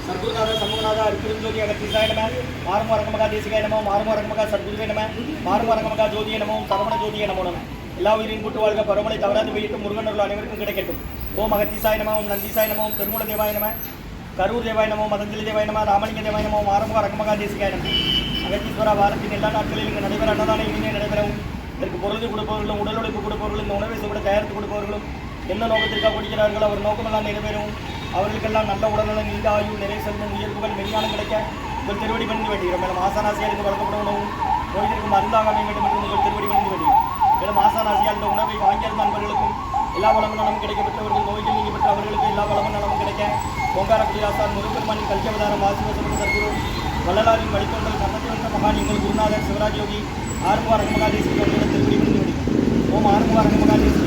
சர்க்குருநாத சமூகநாத அருப்பெருஞ்சோதி அகத்தீசாய நம மாறுமரங்கமகா தேசிகாய நமோ மாறுமரங்கமகா சர்க்குருவே நம மாறுமரங்கமகா ஜோதிய நமோ சரவண ஜோதிய நமோ நம எல்லா உயிரின் கூட்டு வாழ்க பருவமழை தவறாது பெய்யட்டும் முருகன் அருள் அனைவருக்கும் கிடைக்கட்டும். ஓம் அகத்தீசாய நம ஓம் நந்தீசாய நம ஓம் திருமூல தேவாய நம கரூர் தேவாய நமோ மதஞ்சலி தேவாய நம ராமலிங்க தேவாய நமோ மாறுமுக ரங்கமகா தேசிகாய நம. அகத்தீஸ்வரா வாரத்தின் எல்லா நாட்களிலும் இங்கு நடைபெற அன்னதான இனிமே நடைபெறவும் இதற்கு பொருள் கொடுப்பவர்களும் உடல் உழைப்பு கொடுப்பவர்களும் இந்த உணவை சுவட தயாரித்து கொடுப்பவர்களும் எந்த நோக்கத்திற்காக கொடுக்கிறார்களோ அவர் நோக்கமெல்லாம் நிறைவேறவும் அவர்களுக்கெல்லாம் நல்ல உடல்நலம் நீண்ட ஆயுள் நிறை செல்வம் உயர்வுகள் மெய்ஞானம் கிடைக்க உங்கள் திருவடி பணிந்து வேண்டுகிறோம். மேலும் ஆசானாசியாருக்கு வழங்கப்படவும் நோய்களுக்கு மருந்தாக அமைய வேண்டும் என்று உங்கள் திருவடி பணிந்து வேண்டுகிறோம். மேலும் ஆசானாசியால் இந்த உணவை வாங்கியிருந்த நண்பர்களுக்கும் எல்லா வளமும் நலமும் கிடைக்கப்பட்டவர்கள் நோய்கள் நீங்கப்பட்ட அவர்களுக்கு எல்லா வளமும் நலமும் கிடைக்க ஓங்காரக்குடி ஆசான் முருகப்பெருமானின் கல்வி அவதாரம் வாசிவசம் சர்க்குரு வள்ளலாரின் வழித்தோன்றல் கர்ணத்தை வந்த மகான் எங்கள் குருநாதர் சிவராஜ் யோகி ஆறுமுக ரங்கமகாதேசி அவர்களை திருவடி பணிந்து வேண்டுகிறோம். ஓம் ஆறுமுக ரங்கமகாதேசி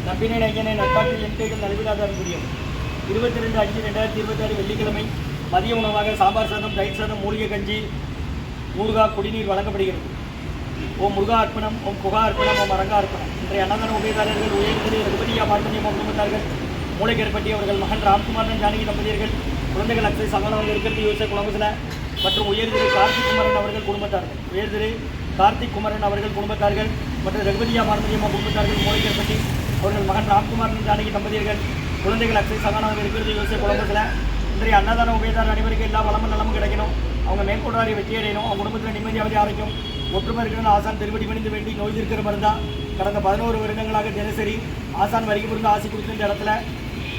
நம்பினை ஐயனை நட்பாட்டில் என் கைகள் நல்விடாத அன்புரியும் 22/5/2026 வெள்ளிக்கிழமை மதிய உணவாக சாம்பார் சாதம், தயிர் சாதம், மூலிகை கஞ்சி, ஊறுகாய், குடிநீர் வழங்கப்படுகிறது. ஓம் முருகா அர்ப்பணம், ஓம் புகா அர்ப்பணம், ஓம் அரங்கா அர்ப்பணம். இன்றைய அன்னதான உபயதாரர்கள் உயர்திரு ரகுபதியா மார்த்தனியம் குடும்பத்தார்கள் மூளைக்கேற்பட்டி அவர்கள் மகன் ராம்குமாரன் ஜானகி தம்பதியர்கள் குழந்தைகள் அக்ஷை சகலவங்க இருக்கிறது யோசை குழம்புல மற்றும் உயர்திரு கார்த்திக் குமரன் அவர்கள் குடும்பத்தார்கள் மற்றும் ரகுபதியா மார்த்தனியம் குடும்பத்தார்கள் மூளைக்கேற்பட்டி அவர்கள் மகன் ராம்குமாரன் ஜானகி தம்பதியர்கள் குழந்தைகள் அக்ஷை சகலவங்க இருக்கிறது யோசை குழம்புல இன்றைய அன்னதான உபயதாரர் அனைவருக்கும் எல்லா வளமும் நலமும் கிடைக்கணும். அவங்க மேற்கொண்டாடி வெற்றி அடையணும். அவங்க குடும்பத்தில் நிம்மதியாவது ஆரோக்கியம் ஒற்றுமை இருக்கிற ஆசான் திருவடி பணிந்து வேண்டி நோய் இருக்கிற மருந்தா கடந்த 11 வருடங்களாக தினசரி ஆசான் வரிகை புரிந்து ஆசி கொடுக்கின்ற இடத்துல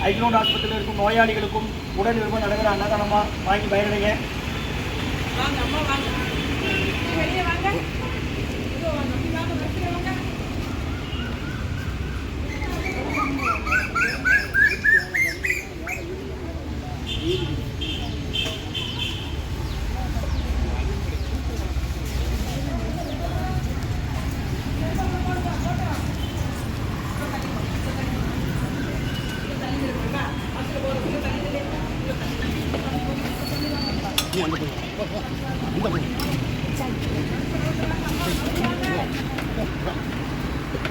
ஐக்னோட் ஆஸ்பத்திரியில் இருக்கும் நோயாளிகளுக்கும் உடல் நிர்வாகம் நடக்கிற அன்னதானமாக வாங்கி பயனடைங்க.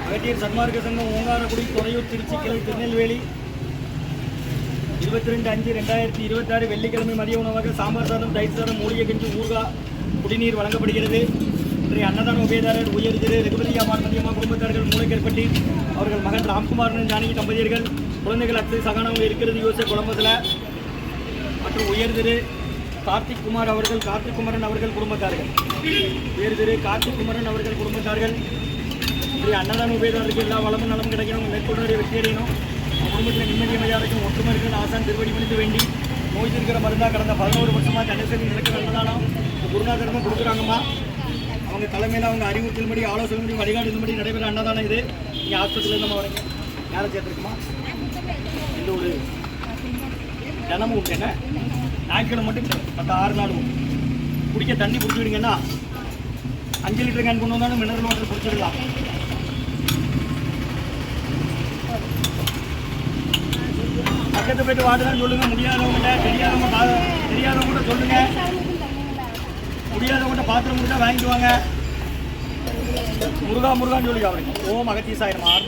அகத்தியர் சன்மார்க்க சங்கம் ஓங்காரக்குடி துறையூர் திருச்சி கிளை திருநெல்வேலி 22/5/2026 வெள்ளிக்கிழமை மதிய உணவாக சாம்பார் சாதம், தயிர் சாதம், மூலிகை கஞ்சி, ஊறுகாய், குடிநீர் வழங்கப்படுகிறது. இன்றைய அன்னதான உபயதாரர் உயர் திரு ரகுபதியா மார்த்தனியம்மா குடும்பத்தார்கள் மூளைக்கேற்பட்டி அவர்கள் மகன் ராம்குமாரன் ஜானகி தம்பதியர்கள் குழந்தைகள் அக்ஷை சகனவங்க இருக்கிறது யோசை குழம்பத்தில் மற்றும் உயர் திரு கார்த்திக் குமரன் அவர்கள் குடும்பத்தார்கள் இப்படி அன்னதான உபயதாரருக்கு எல்லா வளமும் நலமும் கிடைக்கணும். மேற்கொண்டு வெற்றி அடையணும். குடும்பத்தில் நிம்மதி அமைதியாக இருக்கும் ஒற்றுமை இருக்கிற ஆசான் திருவடி பணிந்து வேண்டி நோய் இருக்கிற மருந்தாக கடந்த 11 வருஷமாக கடைசி நடக்கிற அன்னதானம் குருநாதரமாக கொடுக்குறாங்கம்மா. அவங்க தலைமையில் அவங்க அறிவுறுத்தல்படி ஆலோசனைபடி வழிகாட்டுபடி நடைபெற அன்னதானம் இது. நீங்கள் ஆஸ்பத்திரியில் நம்ம வரீங்க யாரை சேர்த்துருக்குமா இந்த ஒரு தினமும் உண்டு என்ன ஞாயிற்றுக்கிழமை மட்டும் 6 நாள் உண்டு. குடிக்க தண்ணி பிடிச்சிவிடுங்கன்னா 5 லிட்டர் கேன் கொண்டு வந்தாலும் மினரல் வாட்டர் பிடிச்சிடலாம். பக்கத்து போய்ட்டு வாட்டர்னு சொல்லுங்க. முடியாதவங்கள்ட்ட தெரியாதவங்க கூட சொல்லுங்க. முடியாதவங்கள்ட்ட பாத்திரம் கொடுத்தா வாங்கிக்குவாங்க. முருகான்னு சொல்லி அவருக்கு ஓம் அகத்தீசாயிரம் ஆறு